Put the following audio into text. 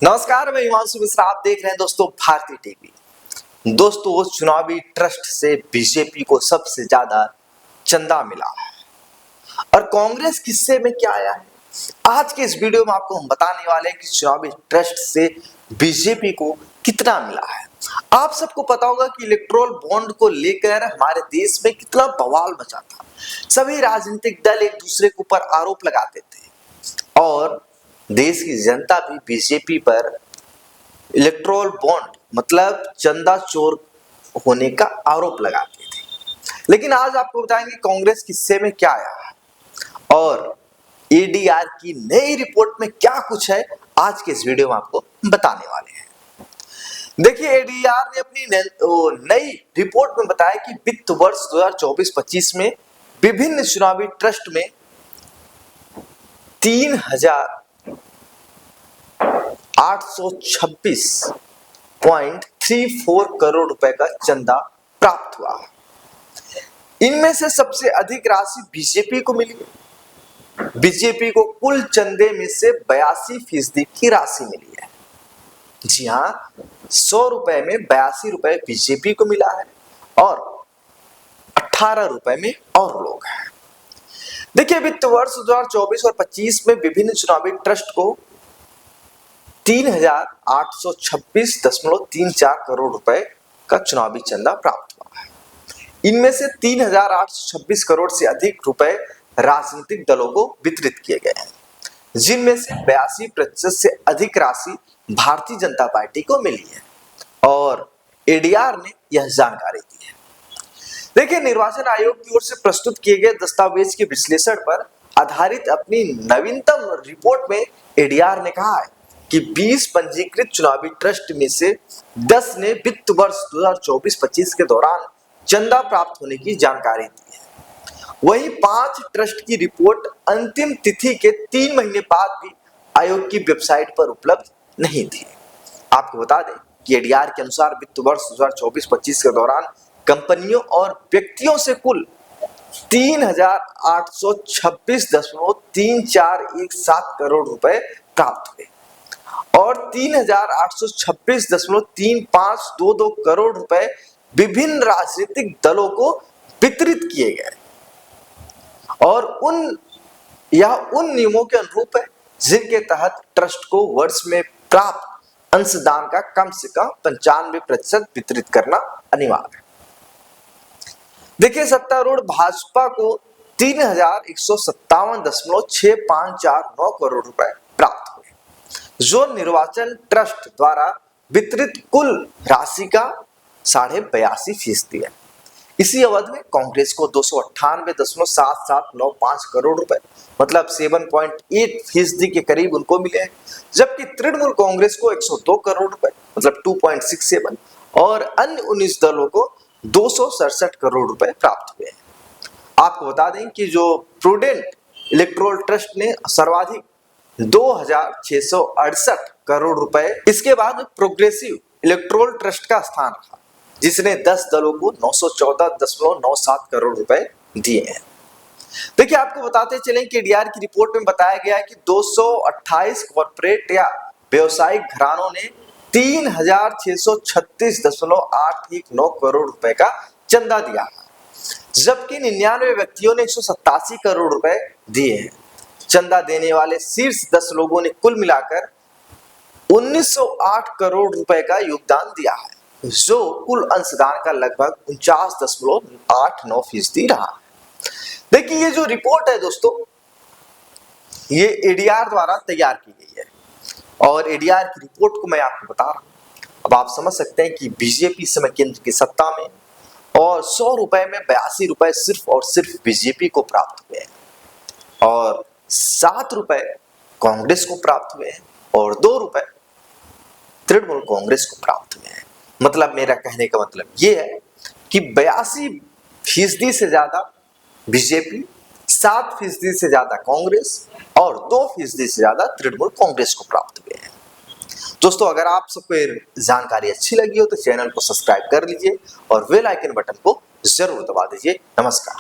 नमस्कार, मैं हिमांशु मिश्रा। आप देख रहे हैं दोस्तों भारतीय टीवी। दोस्तों, चुनावी ट्रस्ट से बीजेपी को सबसे ज्यादा चंदा मिला है और कांग्रेस किस्से में क्या आया है, आज के इस वीडियो में आपको हम बताने वाले हैं कि चुनावी ट्रस्ट से बीजेपी को कितना मिला है। आप सबको पता होगा कि इलेक्टोरल बॉन्ड को लेकर हमारे देश में कितना बवाल मचा था। सभी राजनीतिक दल एक दूसरे के ऊपर आरोप लगाते थे और देश की जनता भी बीजेपी पर इलेक्टोरल बॉन्ड मतलब चंदा चोर होने का आरोप लगाते थे। लेकिन आज आपको बताएंगे कांग्रेस किस्से में क्या आया है और एडीआर की नई रिपोर्ट में क्या कुछ है, आज के इस वीडियो में आपको बताने वाले हैं। देखिए, एडीआर ने अपनी नई रिपोर्ट में बताया कि वित्त वर्ष 2024-25 में विभिन्न चुनावी ट्रस्ट में 3,826.34 करोड़ रुपए का चंदा प्राप्त हुआ। इनमें से सबसे अधिक राशि बीजेपी को मिली। बीजेपी को कुल चंदे में से 82% की राशि मिली है। जी हां, 100 रुपए में 82 रुपए बीजेपी को मिला है और 18 रुपए में और लोग हैं। देखिए, वित्त वर्ष 2024 और 25 में विभिन्न चुनावी ट्रस्ट को 3,826.34 करोड़ रुपए का चुनावी चंदा प्राप्त हुआ है। इनमें से 3,826 करोड़ से अधिक रुपए राजनीतिक दलों को वितरित किए गए हैं, जिनमें से 82% से अधिक राशि भारतीय जनता पार्टी को मिली है और एडीआर ने यह जानकारी दी है। देखिए, निर्वाचन आयोग की ओर से प्रस्तुत किए गए दस्तावेज के विश्लेषण पर आधारित अपनी नवीनतम रिपोर्ट में एडीआर ने कहा है कि 20 पंजीकृत चुनावी ट्रस्ट में से 10 ने वित्त वर्ष 2024-25 के दौरान चंदा प्राप्त होने की जानकारी दी है। वहीं 5 ट्रस्ट की रिपोर्ट अंतिम तिथि के 3 महीने बाद भी आयोग की वेबसाइट पर उपलब्ध नहीं थी। आपको बता दें कि एडीआर के अनुसार वित्त वर्ष 2024-25 के दौरान कंपनियों और व्यक्तियों से कुल 3,826.3417 करोड़ रुपए प्राप्त हुए और 3,826.3522 करोड़ रुपए विभिन्न राजनीतिक दलों को वितरित किए गए और उन नियमों के अनुरूप है जिनके तहत ट्रस्ट को वर्ष में प्राप्त अंशदान का कम से कम 95% वितरित करना अनिवार्य है। देखिए, सत्तारूढ़ भाजपा को 3,157.6549 करोड़ रुपए प्राप्त हुए, जो निर्वाचन ट्रस्ट द्वारा वितरित कुल राशि का 82.5% है। इसी अवधि में कांग्रेस को 298.7795 करोड़ रुपए मतलब 7.8% के करीब उनको मिले हैं, जबकि तृणमूल कांग्रेस को 102 करोड़ रुपए मतलब 2.67 और अन्य 19 दलों को 267 करोड़ रुपए प्राप्त हुए हैं। आपको बता दें कि जो प्रूडेंट इलेक्टोरल ट्रस्ट ने सर्वाधिक 2,668 करोड़ रुपए, इसके बाद प्रोग्रेसिव इलेक्टोरल ट्रस्ट का स्थान रहा, जिसने 10 दलों को 914.97 करोड़ रुपए दिए हैं। देखिए, आपको बताते चलें कि एडीआर की रिपोर्ट में बताया गया है कि 228 कॉर्पोरेट या व्यवसायिक घरानों ने 3,636.819 करोड़ रुपए का चंदा दिया है, जबकि 99 व्यक्तियों ने 187 करोड़ रुपए दिए हैं। चंदा देने वाले शीर्ष 10 लोगों ने कुल मिलाकर 1908 करोड़ रुपए का योगदान दिया है, जो कुल अंशदान का लगभग 49.89% रहा। देखिए, ये जो रिपोर्ट है दोस्तों, ये एडीआर द्वारा तैयार की गई है और एडीआर की रिपोर्ट को मैं आपको बता रहा हूं। अब आप समझ सकते हैं कि बीजेपी इस समय केंद्र की सत्ता में और 100 रुपए में 82 रुपए सिर्फ और सिर्फ बीजेपी को प्राप्त हुए हैं और 7 रुपए कांग्रेस को प्राप्त हुए हैं और 2 रुपए तृणमूल कांग्रेस को प्राप्त हुए हैं। मतलब मेरा कहने का मतलब ये है कि 82% से ज्यादा बीजेपी, 7% से ज्यादा कांग्रेस और 2% से ज्यादा तृणमूल कांग्रेस को प्राप्त हुए हैं। दोस्तों, अगर आप सबको जानकारी अच्छी लगी हो तो चैनल को सब्सक्राइब कर लीजिए और बेल आइकन बटन को जरूर दबा दीजिए। नमस्कार।